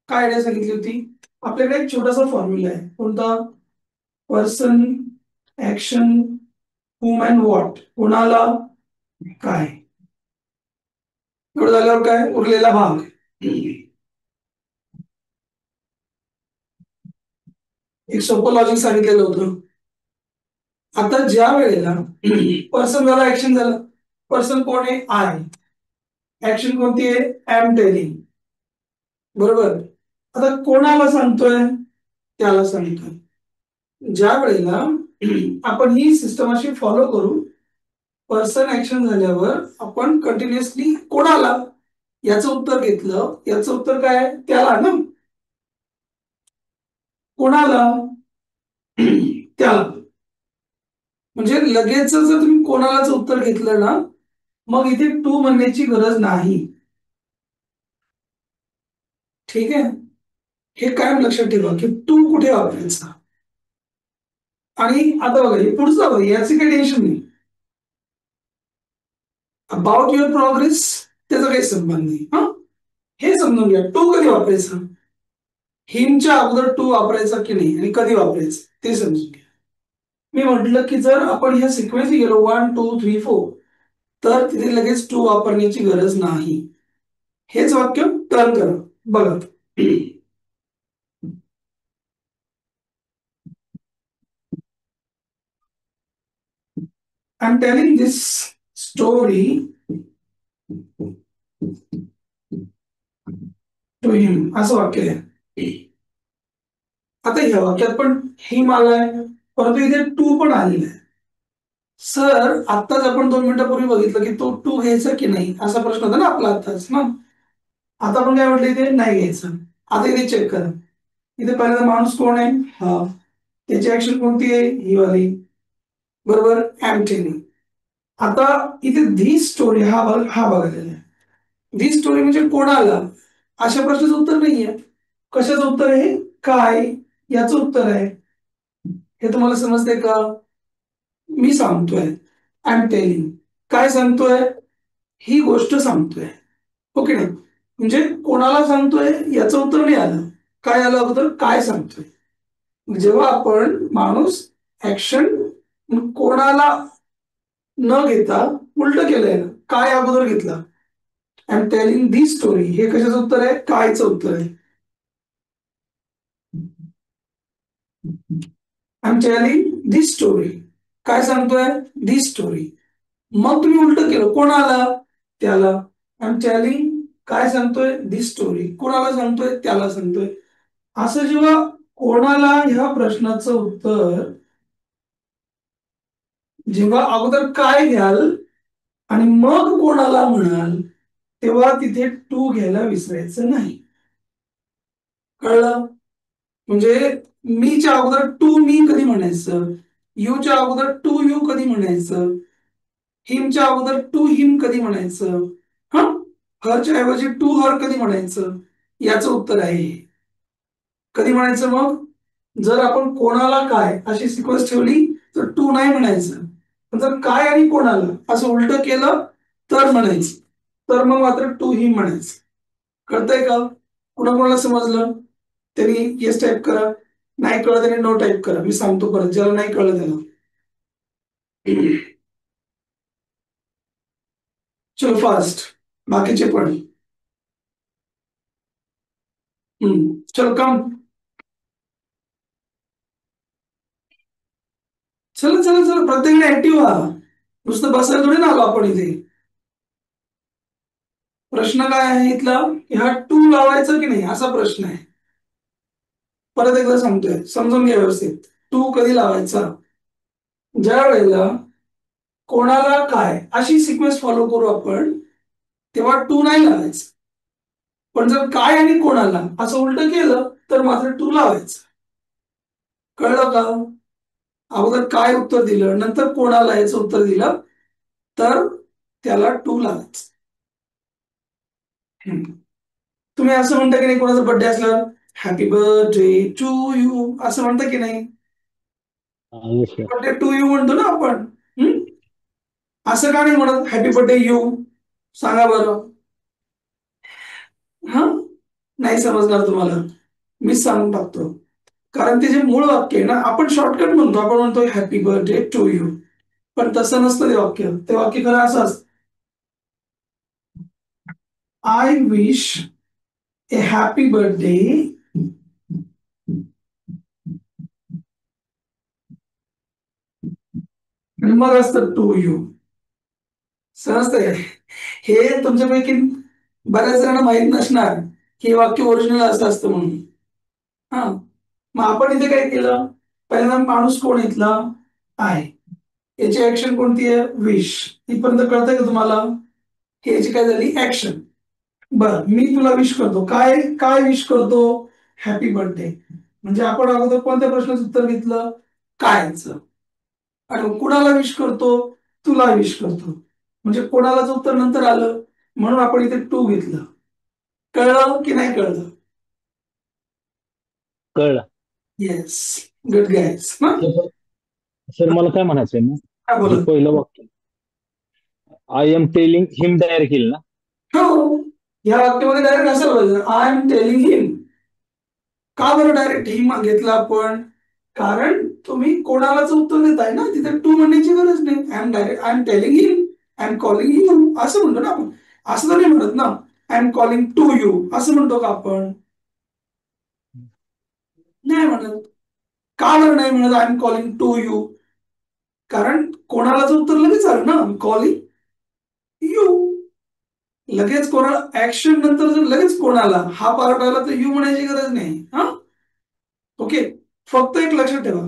Speaker 1: काय आयडिया सांगितली होती, आपल्याकडे एक छोटासा फॉर्म्युला आहे. कोणता, person, action, hmm and what. कोणाला काय. एवढं झाल्यावर काय उरलेला भाग. एक सोपं लॉजिक सांगितलेलं होतं. आता ज्या वेळेला पर्सन झाला, ऍक्शन झालं. पर्सन कोण आहे, आय. ऍक्शन कोणती आहे, एम टेलिंग. बरोबर. आता कोणाला सांगतोय, त्याला सांगतोय. ज्या वेळेला आपण ही सिस्टम अशी फॉलो करू. पर्सन ऍक्शन झाल्यावर आपण कंटिन्युअसली कोणाला याचं उत्तर घेतलं, याचं उत्तर काय आहे? त्याला ना, कोणाला त्याला. म्हणजे लगेच जर तुम्ही कोणालाच उत्तर घेतलं ना, मग इथे टू म्हणण्याची गरज नाही. ठीक आहे, हे कायम लक्षात ठेवा की टू कुठे वापरायचा. आणि आता बघा हे पुढचं बघा, याचे काही टेन्शन नाही. अबाउट युअर प्रोग्रेस त्याचा काही संबंध नाही. हा, हे समजून घ्या. टू कधी वापरायचा, हिमच्या अगोदर टू वापरायचा की नाही आणि कधी वापरायचं ते समजून घ्या. मी म्हटलं की जर आपण ह्या सिक्वेन्स गेलो 1 2 3 4 तर तिथे लगेच टू वापरण्याची गरज नाही. हेच वाक्य टर्न करा बघा. I am telling this story to him, असं वाक्य आहे. आता ह्या वाक्यात पण हिम आलाय, परंतु इथे टू पण आलेला आहे. सर आत्ताच आपण 2 मिनिटापूर्वी बघितलं की तो टू घ्यायचा की नाही असा प्रश्न होता ना आपला आताच ना. आता आपण काय म्हटलं इथे नाही घ्यायचं. आता इथे चेक करा, इथे पहिल्यांदा माणूस कोण आहे, हा, त्याची ऍक्शन कोणती आहे, ही वाली, बरोबर, एम टेलिंग. आता इथे धी स्टोरी हा बघायला आहे. धी स्टोरी म्हणजे कोणाला, अशा प्रश्नाचं उत्तर नाहीये. कशाचं उत्तर आहे, काय याचं उत्तर आहे. हे तुम्हाला समजतंय का? मी सांगतोय, आय एम टेलिंग, काय सांगतोय, ही गोष्ट सांगतोय. ओके नाही, म्हणजे कोणाला सांगतोय याचं उत्तर नाही आलं, काय आलं अगोदर, काय सांगतोय. जेव्हा आपण माणूस ऍक्शन कोणाला न घेता उलट केलंय ना, काय अगोदर घेतला. I am telling the story, हे कशाचं उत्तर आहे, कायचं उत्तर आहे. I am telling the story, काय सांगतोय, दी स्टोरी. मग तुम्ही उलट केलं, कोणाला, त्याला. आय एम टेलिंग, काय सांगतोय, दी स्टोरी, कोणाला सांगतोय, त्याला सांगतोय. असं जेव्हा कोणाला ह्या प्रश्नाचं उत्तर जेव्हा अगोदर काय घ्याल आणि मग कोणाला म्हणाल, तेव्हा तिथे टू घ्यायला विसरायचं नाही. कळलं? म्हणजे मीच्या अगोदर टू मी कधी म्हणायचं, यूच्या अगोदर टू यू कधी म्हणायचं, हिमच्या अगोदर टू हिम कधी म्हणायचं, हा, हरच्या ऐवजी टू हर कधी म्हणायचं, याचं उत्तर आहे. कधी म्हणायचं मग, जर आपण कोणाला काय अशी सिक्वेन्स ठेवली तर टू नाही म्हणायचं. पण जर काय आणि कोणाला असं उलट केलं तर म्हणायचं, तर मग मात्र टू हिम म्हणायचं. कळतंय का? कुणाला समजलं त्यांनी येस टाईप करा, नाही कळलं त्याने नो टाईप करा. मी सांगतो परत, ज्याला नाही कळलं त्याला. चलो फास्ट, बाकीचे पण. चल कम, चला चला चला, प्रत्येकाने ऍक्टिव्ह व्हा. नुसतं बसायला थोडी ना आलो आपण इथे. प्रश्न काय आहे इथला, ह्या टू लावायचा की नाही असा प्रश्न आहे. परत एकदा सांगतोय, समजून घ्या व्यवस्थित. टू कधी लावायचा, ज्या वेळेला कोणाला काय अशी सिक्वेन्स फॉलो करू आपण, तेव्हा टू नाही लावायचं. पण जर काय आणि कोणाला असं उलट केलं तर मात्र टू लावायचं. कळलं का? अगोदर काय उत्तर दिलं, नंतर कोणाला याचं उत्तर दिलं तर त्याला टू लावायचं. तुम्ही असं म्हणता की नाही, कोणाचा बर्थडे असल्यावर हॅपी बर्थडे टू यू असं म्हणता की नाही,
Speaker 2: yes sir.
Speaker 1: Birthday to you म्हणतो ना आपण. असं का नाही म्हणत हॅपी बर्थडे यू, सांगा बरं. हा, नाही समजणार तुम्हाला, मी सांगून टाकतो. कारण ते जे मूळ वाक्य आहे ना, आपण शॉर्टकट म्हणतो, आपण म्हणतो हॅपी बर्थडे टू यू, पण तसं नसतं ते वाक्य. ते वाक्य खरं असं असतं, I wish A happy birthday आणि मग असतं टू यू. समजतंय? हे तुमच्यापैकी बऱ्याच जणांना माहित नसणार की हे वाक्य ओरिजिनल असं असतं म्हणून. हा, मग आपण इथे काय केलं, पहिल्यांदा माणूस कोण इथला, आहे. याची ऍक्शन कोणती आहे? विश. इथपर्यंत कळतंय का तुम्हाला? की याची काय झाली? ऍक्शन. बर, मी तुला विश करतो. काय काय विश करतो? Happy birthday. म्हणजे आपण अगोदर कोणत्या प्रश्नाचं उत्तर घेतलं? कायचं. आणि कुणाला विश करतो? तुला विश करतो. म्हणजे कोणालाच उत्तर नंतर आलं, म्हणून आपण इथे टू घेतलं. कळलं की नाही कळलं?
Speaker 2: कळलं.
Speaker 1: Yes, good guys.
Speaker 2: सर मला काय म्हणायचंय ना,
Speaker 1: काय
Speaker 2: जे
Speaker 1: बोलत?
Speaker 2: पहिलं वाक्य I am telling him direct येईल ना.
Speaker 1: हो, या वाक्यामध्ये डायरेक्ट असायला पाहिजे, आय एम टेलिंग हिम. का बरं डायरेक्ट हिम घेतला आपण? कारण तुम्ही कोणालाच उत्तर देताय ना, तिथे टू म्हणण्याची गरज नाही. I am direct I am telling him, I am calling you असं म्हणतो ना आपण. असं तर नाही म्हणत ना, I am calling to you असं म्हणतो का आपण? नाही म्हणत. का बरं नाही म्हणत I am calling to you? कारण कोणालाच उत्तर लगेच आलं ना, कॉलिंग यू. लगेच कोणाला ऍक्शन नंतर जर लगेच कोणाला हा पार्ट आला तर यू म्हणायची गरज नाही. हा, ओके. फक्त एक लक्षात ठेवा,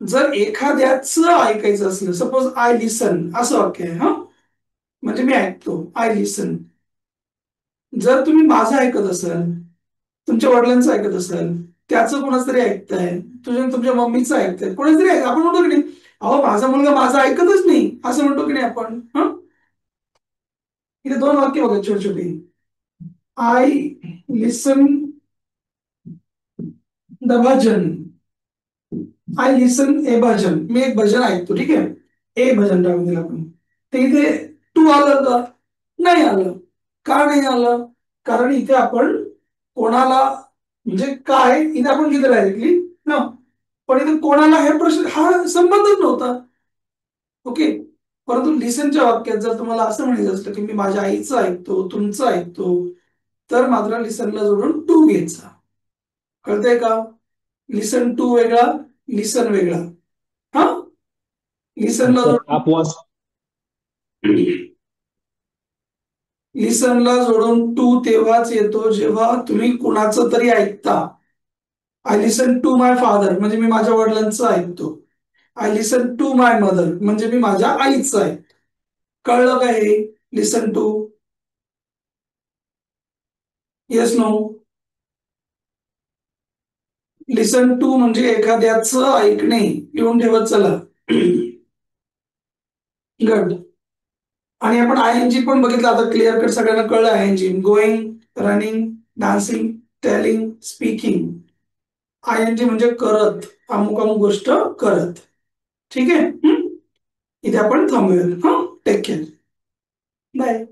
Speaker 1: जर एखाद्याच ऐकायचं असलं, सपोज आय लिसन असं वाक्य आहे, हा म्हणजे मी ऐकतो, आय लिसन. जर तुम्ही माझं ऐकत असाल, तुमच्या वडिलांचं ऐकत असाल, त्याचं कोणाच तरी ऐकताय, तुमच्या मम्मीचं ऐकताय, कोणाच तरी आपण म्हणतो की नाही, अहो माझा मुलगा माझं ऐकतच नाही असं म्हणतो की नाही आपण? हा, इथे दोन वाक्य बघा छोटी छोटी. आय लिसन द भजन, आय लिसन ए भजन. मी एक भजन ऐकतो, ठीक आहे, ए भजन टाकून दिलं आपण. तर इथे टू आलं का? नाही आलं. का नाही आलं? कारण इथे आपण कोणाला म्हणजे काय इथे आपण घेतलं डायरेक्टली ना, पण इथे कोणाला हे प्रश्न हा संबंधच नव्हता. ओके. परंतु लिसनच्या वाक्यात जर तुम्हाला असं म्हणायचं असतं की मी माझ्या आईचं ऐकतो, तुमचं ऐकतो, तर मात्र लिसनला जोडून टू घ्यायचा. कळतंय का? लिसन टू वेगळा, लिसन वेगळा. हा, लिसनला
Speaker 2: सर
Speaker 1: जोडून
Speaker 2: अपवाद.
Speaker 1: लिसनला जोडून टू तेव्हाच येतो जेव्हा तुम्ही कुणाचं तरी ऐकता. I listen to my father म्हणजे मी माझ्या वडिलांचं ऐकतो. I listen to my mother म्हणजे मी माझ्या आईचं ऐकतो. कळलं का हे? Listen to. Yes no? Listen to म्हणजे एखाद्याचं ऐकणे. लिहून ठेवत चला. गुड. आणि आपण आयएनजी पण बघितलं, आता क्लिअर कट सगळ्यांना कळलं. आयएनजी going, running, dancing, telling, speaking. आयएनजी म्हणजे करत, अमुक अमुक गोष्ट करत. ठीक आहे. इथे आपण थांबूया. हा, टेक केअर, बाय.